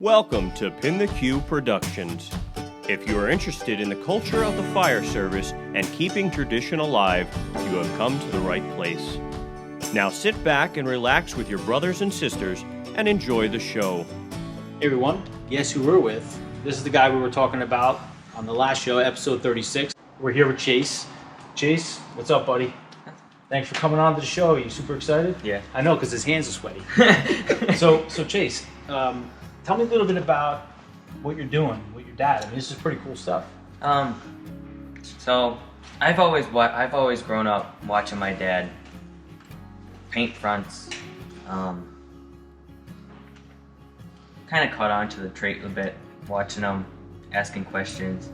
Welcome to PintheQ Productions. If you are interested in the culture of the fire service and keeping tradition alive, you have come to the right place. Now sit back and relax with your brothers and sisters and enjoy the show. Hey everyone, guess who we're with? This is the guy we were talking about on the last show, episode 36. We're here with Chase. Chase, what's up, buddy? Thanks for coming on to the show. Are you super excited? Yeah. I know, because his hands are sweaty. So Chase, tell me a little bit about what you're doing with your dad. I mean, this is pretty cool stuff. So I've always grown up watching my dad paint fronts. Kind of caught on to the trait a bit, watching him, asking questions.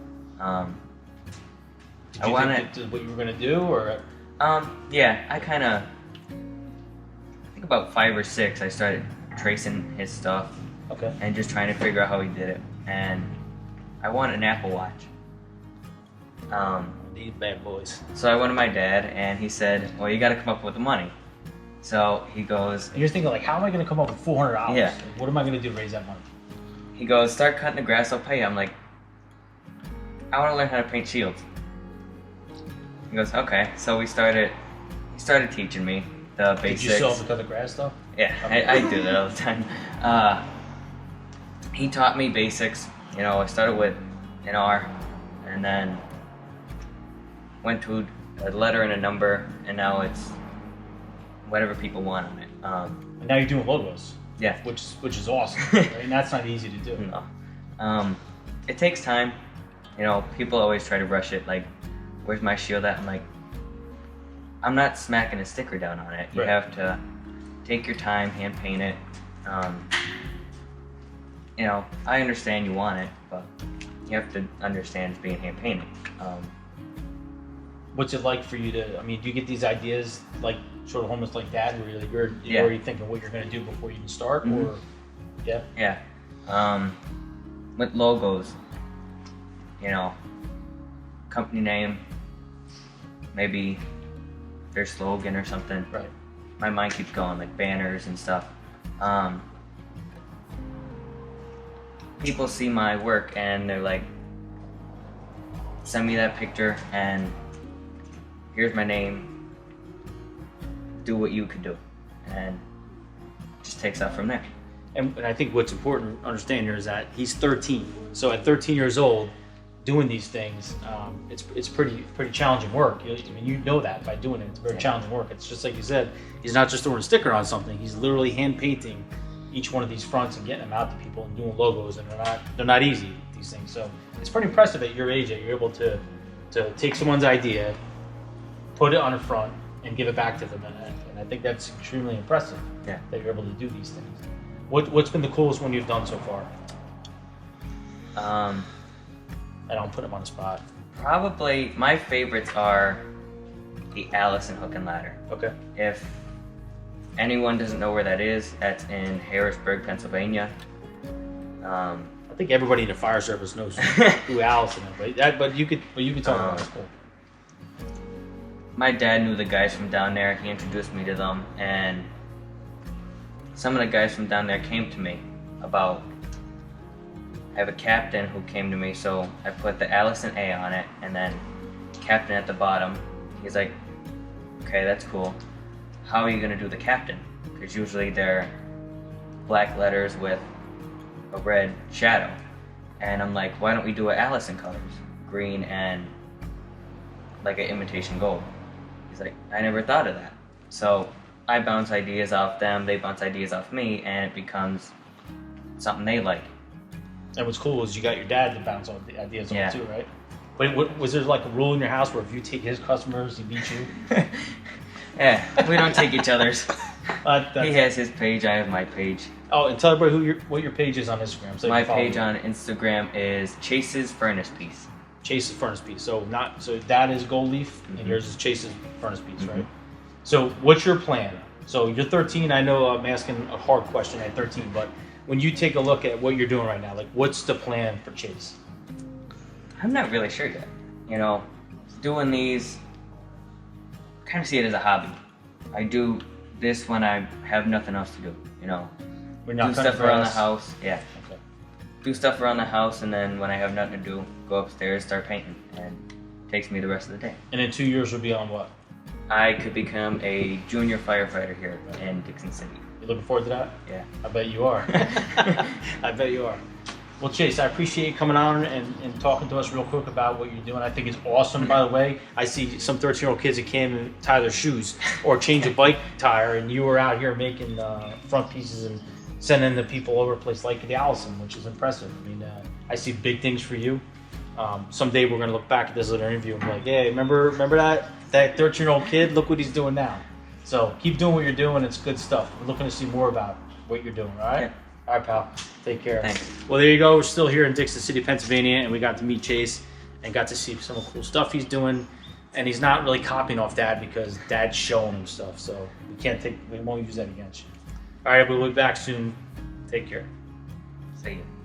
Did you think that what you were gonna do, or? Yeah, I think about 5 or 6, I started tracing his stuff. Okay. And just trying to figure out how he did it. And I wanted an Apple Watch. These bad boys. So I went to my dad, and he said, well, you got to come up with the money. So he goes... And you're thinking, like, how am I going to come up with $400? Yeah. What am I going to do to raise that money? He goes, start cutting the grass, I'll pay you. I'm like, I want to learn how to paint shields. He goes, okay. So he started teaching me the basics. Did you still have to cut the grass, though? Yeah, okay. I do that all the time. He taught me basics. You know, I started with an R, and then went to a letter and a number, and now it's whatever people want on it. And now you're doing logos. Yeah. Which is awesome. Right? And that's not easy to do. No. It takes time. You know, people always try to rush it. Like, where's my shield at? I'm like, I'm not smacking a sticker down on it. You Right. have to take your time, hand paint it. You know, I understand you want it, but you have to understand it's being hand painted. What's it like for you to? I mean, do you get these ideas like sort of almost like that, where you're Yeah. already thinking what you're going to do before you even start, Mhm. or yeah? Yeah. With logos, you know, company name, maybe their slogan or something. Right. My mind keeps going, like banners and stuff. People see my work and they're like, send me that picture and here's my name, do what you can do, and it just takes off from there. And I think what's important to understand here is that he's 13. So at 13 years old, doing these things, it's pretty challenging work. I mean, you know that by doing it. It's very challenging work. It's just like you said, he's not just throwing a sticker on something. He's literally hand painting each one of these fronts and getting them out to people and doing logos. And they're not easy, these things. So it's pretty impressive at your age that you're able to take someone's idea, put it on a front, and give it back to them. And I think that's extremely impressive. Yeah. That you're able to do these things. What's been the coolest one you've done so far? I don't put him on the spot. Probably my favorites are the Allison hook and ladder. Okay. If anyone doesn't know where that is, that's in Harrisburg, Pennsylvania. I think everybody in the fire service knows who Allison is, but you could talk about it. My dad knew the guys from down there. He introduced me to them, and some of the guys from down there came to me about. I have a captain who came to me, so I put the Allison A on it, and then captain at the bottom. He's like, okay, that's cool. How are you gonna do the captain? Because usually they're black letters with a red shadow. And I'm like, why don't we do it Allison colors? Green and like an imitation gold. He's like, I never thought of that. So I bounce ideas off them, they bounce ideas off me, and it becomes something they like. And what's cool is you got your dad to bounce off the ideas on Yeah. too, right? But was there like a rule in your house where if you take his customers, he beats you? Yeah, we don't take each other's. That's- He has his page, I have my page. Oh, and tell everybody what your page is on Instagram. So My you can follow page you. on Instagram is Chase's Furnace Piece. Chase's Furnace Piece. So that is Gold Leaf, and Mhm. yours is Chase's Furnace Piece, Mhm. right? So what's your plan? So you're 13. I know I'm asking a hard question at 13, but when you take a look at what you're doing right now, like what's the plan for Chase? I'm not really sure yet. You know, doing these, kind of see it as a hobby. I do this when I have nothing else to do, you know. We're not Do cutting stuff around the grass. house, yeah. Okay. do stuff around the house, and then when I have nothing to do, go upstairs, start painting, and it takes me the rest of the day. And in 2 years, we'll be on what? I could become a junior firefighter here in Dixon City. You looking forward to that? Yeah. I bet you are. I bet you are. Well, Chase, I appreciate you coming on and talking to us real quick about what you're doing. I think it's awesome, by the way. I see some 13-year-old kids that can't even tie their shoes or change a bike tire, and you were out here making front pieces and sending the people all over the place like the Allison, which is impressive. I mean, I see big things for you. Someday we're going to look back at this little interview and be like, hey, remember that 13-year-old kid? Look what he's doing now. So keep doing what you're doing. It's good stuff. We're looking to see more about what you're doing, all right? Yeah. All right, pal. Take care. Thanks. Well, there you go. We're still here in Dixon City, Pennsylvania, and we got to meet Chase and got to see some of the cool stuff he's doing. And he's not really copying off Dad because Dad's showing him stuff. So we won't use that against you. All right, we'll be back soon. Take care. See you.